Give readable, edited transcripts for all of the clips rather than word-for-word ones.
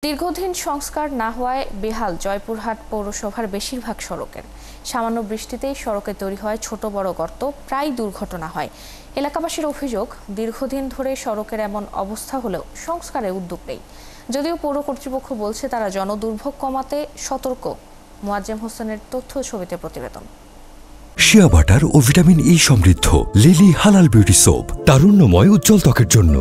দীর্ঘদিন সংস্কার না হওয়ায় বেহাল জয়পুরহাট পৌরসভার বেশিরভাগ সড়কের। সামান্য বৃষ্টিতেই সড়কে তৈরি হয় ছোট বড় গর্ত, প্রায় দুর্ঘটনা হয়। এলাকাবাসীর অভিযোগ, দীর্ঘদিন ধরে সড়কের এমন অবস্থা হলেও সংস্কারে উদ্যোগ নেই। যদিও পৌর কর্তৃপক্ষ বলছে তারা জনদুর্ভোগ কমাতে সতর্ক। মোয়াজ্জেম হোসেনের তথ্য ছবিতে প্রতিবেদন। শিয়া বাটার ও ভিটামিন ই সমৃদ্ধ লিলি হালাল বিউটি সোপ, তারুণ্যময় উজ্জ্বল ত্বকের জন্য।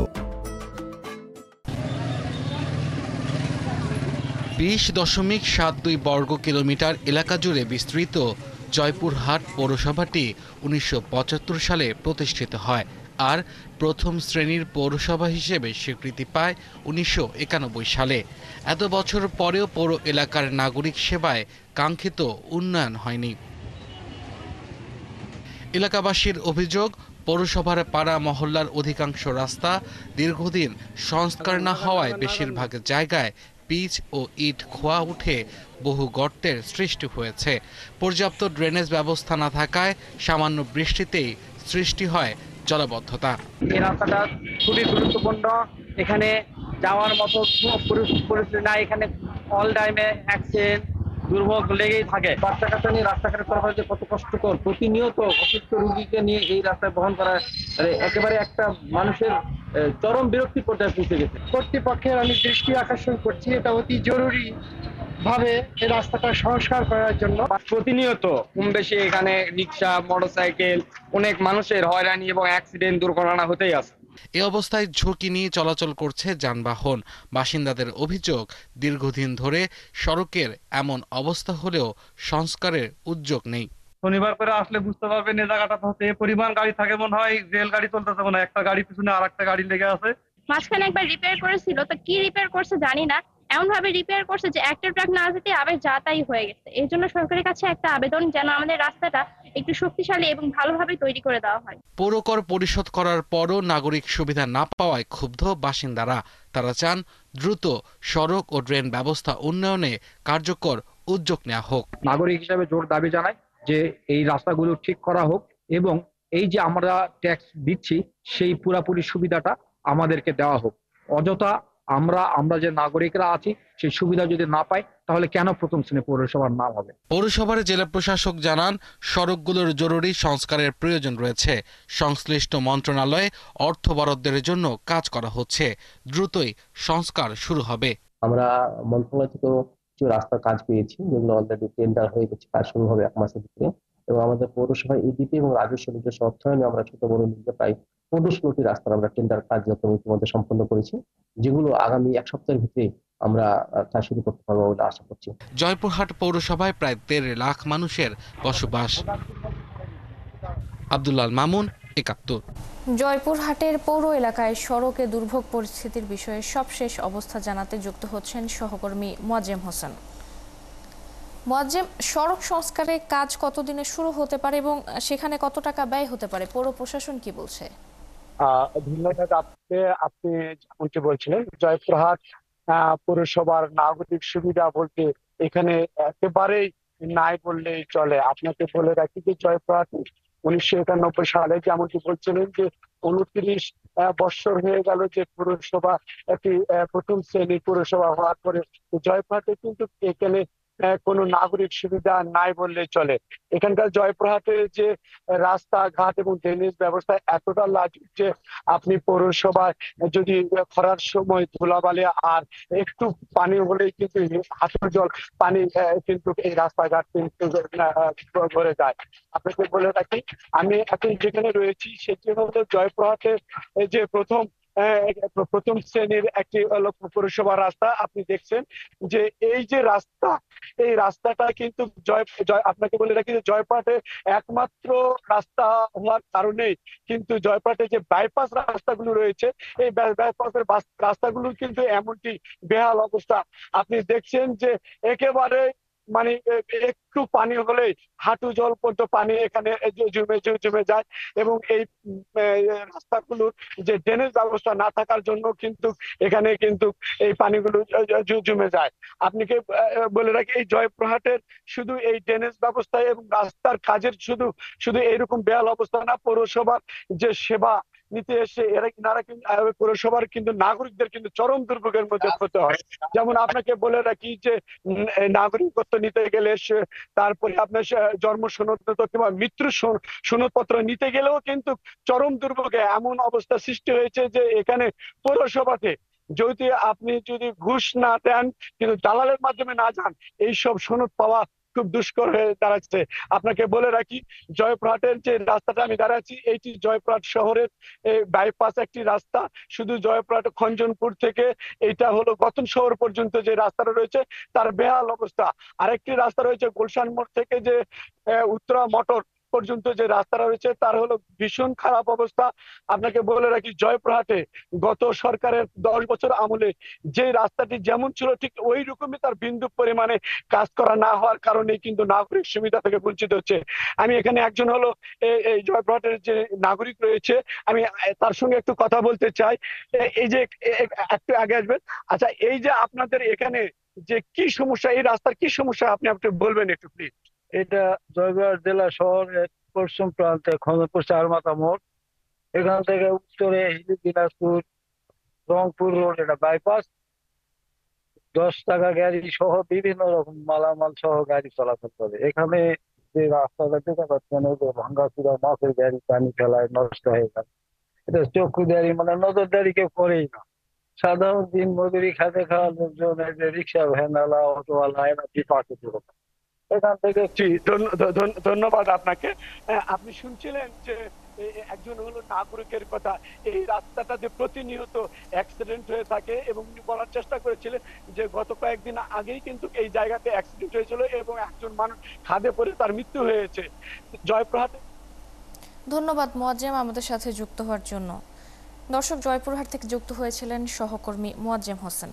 20.72 বর্গ কিলোমিটার এলাকা জুড়ে বিস্তৃত জয়পুরহাট পৌরসভাটি 1975 সালে প্রতিষ্ঠিত হয় আর প্রথম শ্রেণীর পৌরসভা হিসেবে স্বীকৃতি পায় 1991 সালে। এত বছর পরেও পৌর এলাকার নাগরিক সেবায় কাঙ্ক্ষিত উন্নয়ন হয়নি। এলাকাবাসীর অভিযোগ, পৌরসভার পাড়া মহল্লার অধিকাংশ রাস্তা দীর্ঘদিন সংস্কার না হওয়ায় বেশিরভাগ জায়গায় পিচ ও ইট খোয়া উঠে বহু গর্তের সৃষ্টি হয়েছে। পর্যাপ্ত ড্রেনেজ ব্যবস্থা না থাকায় সামান্য বৃষ্টিতেই সৃষ্টি হয় জলাবদ্ধতা। এই রাস্তাটা খুবই গুরুত্বপূর্ণ, এখানে যাওয়ার মতো পরিস্থিতি নাই, এখানে অল টাইমে অ্যাক্সিডেন্ট দুর্ভোগ লেগেই থাকে। বাচ্চা কাচ্চা নিয়ে রাস্তাঘাটে চলাফেরা যে কত কষ্টকর, প্রতিনিয়ত অসুস্থ রোগীকে নিয়ে এই রাস্তায় বহন করা একেবারে একটা মানুষের চরম বিরক্তি পর্যায়ে পৌঁছে গেছে। কর্তৃপক্ষের আমি দৃষ্টি আকর্ষণ করছি, এটা অতি জরুরি ভাবে এই রাস্তাটা সংস্কার করার জন্য। প্রতিনিয়ত কম বেশি এখানে রিক্সা, মোটরসাইকেল, অনেক মানুষের হয়রানি এবং অ্যাক্সিডেন্ট দুর্ঘটনা হতেই আছে। এ অবস্থায় ঝুঁকি নিয়ে চলাচল করছে যানবাহন। বাসিন্দাদের অভিযোগ, দীর্ঘদিন ধরে সড়কের এমন অবস্থা হলেও সংস্কারের উদ্যোগ নেই। শনিবার করে আসলে বুঝতে পারবেন এই জায়গাটা হতে পরিমাণ গাড়ি থাকে, মনে হয় রেল গাড়ি চলতেছে, মনে হয় একটা গাড়ি পিছনে আর একটা গাড়ি লেগে আছে। মাঝখানে একবার রিপেয়ার করেছিল, তো কি রিপেয়ার করছে জানি না, এমন ভাবে রিপেয়ার করছে যে একটা ট্রাক না যেতে আবার যাতাই হয়ে গেছে। এই জন্য সরকারের কাছে একটা আবেদন, যেন আমাদের রাস্তাটা একটু শক্তিশালী এবং ভালোভাবে তৈরি করে দেওয়া হয়। পৌরকর পরিশোধ করার পরও নাগরিক সুবিধা না পাওয়ায় ক্ষুব্ধ বাসিন্দারা। তারা চান দ্রুত সড়ক ও ড্রেন ব্যবস্থা উন্নয়নে কার্যকর উদ্যোগ নেওয়া হোক। নাগরিক হিসেবে জোর দাবি জানাই যে এই রাস্তাগুলো ঠিক করা হোক এবং এই যে আমরা ট্যাক্স দিচ্ছি সেই পুরাপুরি সুবিধাটা আমাদেরকে দেওয়া হোক। অযথা আমরা যে নাগরিকরা আছি সেই সুবিধা যদি না পাই তাহলে কেন প্রথম শ্রেণী পৌরসভার নাম হবে? পৌরসভার জেলা প্রশাসক জানান, সড়কগুলোর জরুরি সংস্কারের প্রয়োজন রয়েছে। সংশ্লিষ্ট মন্ত্রণালয়ে অর্থ বরাদ্দের জন্য কাজ করা হচ্ছে। দ্রুতই সংস্কার শুরু হবে। আমরা মন্ত্রণালয় থেকে কিছু রাস্তার কাজ পেয়েছি, যেগুলো অলরেডি টেন্ডার হয়ে গেছে, কাজ শুরু হবে 1 মাসের ভিতরে। এবং আমাদের পৌরসভায় ইডিপি এবং রাজস্ব নিজস্ব অর্থায়নে আমরা ছোট বড় মিলিয়ে প্রায় 15টি রাস্তার আমরা টেন্ডার কাজ ইতিমধ্যে সম্পন্ন করেছি, যেগুলো আগামী 1 সপ্তাহের ভিতরে আমরা কাজ শুরু করতে পারবো বলে আশা করছি। জয়পুরহাট পৌরসভায় প্রায় 1.5 লাখ মানুষের বসবাস। আব্দুল্লাহ মামুন, 71। জয়পুরহাটের পৌর এলাকায় সড়কে দুর্ভোগ পরিস্থিতির বিষয়ে সবশেষ অবস্থা জানাতে যুক্ত হচ্ছেন সহকর্মী মোয়াজ্জেম হোসেন। মোয়াজ্জেম, সড়ক সংস্কারে কাজ কতদিনে শুরু হতে পারে এবং সেখানে কত টাকা ব্যয় হতে পারে, পৌর প্রশাসন কি বলছে? ধন্যবাদ। আপনি যেমনটি বলছিলেন, জয়পুরহাট পৌরসভার নাগরিক সুবিধা বলতে এখানে একেবারেই নাই বললেই চলে। আপনাকে বলে রাখি যে জয়পুরহাট 1991 সালে যেমনটি বলছিলেন যে 29 বছর হয়ে গেল যে পৌরসভা একটি প্রথম শ্রেণীর পৌরসভা হওয়ার পরে জয়পুরহাটে কিন্তু এখানে কোনো নাগরিক সুবিধা নাই বললে চলে। এখানকার জয়পুরহাটের যে রাস্তাঘাট এবং ড্রেনেজ ব্যবস্থা এতটা লাজুক যে আপনি পৌরসভায় যদি খরার সময় ধুলাবালি আর একটু পানি হলেই কিন্তু হাঁটুর জল পানি কিন্তু এই রাস্তাঘাট কিন্তু ভরে যায়। আপনাকে বলে রাখি, আমি এখন যেখানে রয়েছি সেটি হলো জয়পুরহাটের যে প্রথম শ্রেণীর একটি পৌরসভা রাস্তা। আপনি দেখছেন যে এই যে রাস্তা, এই রাস্তাটা কিন্তু আপনাকে বলে রাখি যে জয়পুরহাটের একমাত্র রাস্তা হওয়ার কারণেই কিন্তু জয়পুরহাটের যে বাইপাস রাস্তাগুলো রয়েছে, এই বাইপাসের রাস্তাগুলো কিন্তু এমনটি বেহাল অবস্থা। আপনি দেখছেন যে একেবারে মানে একটু পানি হলেই হাঁটু জল পর্যন্ত পানি এখানে জমে যায় এবং এই রাস্তাগুলোর যে ড্রেনেজ ব্যবস্থা না থাকার জন্য কিন্তু এখানে কিন্তু এই পানিগুলো জমে যায়। আপনাকে বলে রাখি, এই জয়পুরহাটের শুধু এই ড্রেনেজ ব্যবস্থা এবং রাস্তার কাজের শুধু এইরকম বেহাল অবস্থা না, পৌরসভার যে সেবা নিতে এসে ইনারা কিন্তু পৌরসভার কিন্তু নাগরিকদের কিন্তু চরম দুর্ভোগের মধ্যে পড়তে হয়। যেমন আপনাকে বলে রাখি যে নাগরিকত্ব নিতে গেলে তারপরে আপনার জন্ম সনদ কিংবা মৃত্যু সনদপত্র নিতে গেলেও কিন্তু চরম দুর্ভোগে এমন অবস্থা সৃষ্টি হয়েছে যে এখানে পৌরসভাতে আপনি যদি ঘুষ না দেন, কিন্তু দালালের মাধ্যমে না যান, এইসব সনদ পাওয়া খুব দুষ্কর হয়ে দাঁড়াচ্ছে। আপনাকে বলে রাখি, জয়পুরহাটের যে রাস্তাটা আমি দাঁড়াচ্ছি, এইটি জয়পুরহাট শহরের বাইপাস একটি রাস্তা। শুধু জয়পুরহাট খঞ্জনপুর থেকে এটা হলো গতন শহর পর্যন্ত যে রাস্তাটা রয়েছে তার বেহাল অবস্থা। আরেকটি রাস্তা রয়েছে গুলশান মোড় থেকে যে উত্তরা মোটর পর্যন্ত যে রাস্তাটা রয়েছে তার হলো ভীষণ খারাপ অবস্থা। আপনাকে বলে রাখি, জয়পুরহাটে গত সরকারের 10 বছর আমলে যে রাস্তাটি যেমন ছিল ঠিক ওই রকমই তার বিন্দু পরিমাণে কাজ করা না হওয়ার কারণে কিন্তু নাগরিক সুবিধা থেকে বঞ্চিত হচ্ছে। আমি এখানে একজন হলো এই জয়পুরহাটের যে নাগরিক রয়েছে, আমি তার সঙ্গে একটু কথা বলতে চাই। এই যে একটু আগে আসবেন। আচ্ছা, এই যে আপনাদের এখানে যে কি সমস্যা, এই রাস্তার কি সমস্যা আপনি একটু বলবেন একটু প্লিজ। এটা জয়পুরহাট জেলা শহরের পশ্চিম প্রান্তে খন্দনপুর চারমাথা মোড়, এখান থেকে উত্তরে দিনাজপুর রংপুর রোড, এটা বাইপাস। 10 টাকা গাড়ি সহ বিভিন্ন রকম মালামাল সহ গাড়ি চলাচল করে। এখানে যে রাস্তাটা দেখা পাচ্ছেন, ওই যে ভাঙ্গাচুরা মাছের গাড়ি পানি ফেলায় নষ্ট হয়ে গেল। এটা চক্ষুদারি মানে নজরদারি কেউ করেই না। সাধারণ দিন মজুরি খাতে খাওয়া লোকজন, এই যে রিক্সা ভ্যানওয়ালা অটোওয়ালা, এরা বিপাকে পড়ে। এখান থেকে ধন্যবাদ আপনাকে। আপনি শুনছিলেন যে একজন হলো নাগরিকের কথা। এই রাস্তাটাতে প্রতিনিয়ত অ্যাক্সিডেন্ট হয়ে থাকে এবং উনি বলার চেষ্টা করেছিলেন যে গত কয়েকদিন আগেই কিন্তু এই জায়গাতে অ্যাক্সিডেন্ট হয়েছিল এবং একজন মানুষ খাদে পড়ে তার মৃত্যু হয়েছে। জয়পুরহাটে। ধন্যবাদ মোয়াজ্জেম আমাদের সাথে যুক্ত হওয়ার জন্য। দর্শক, জয়পুরহাট থেকে যুক্ত হয়েছিলেন সহকর্মী মোয়াজ্জেম হোসেন।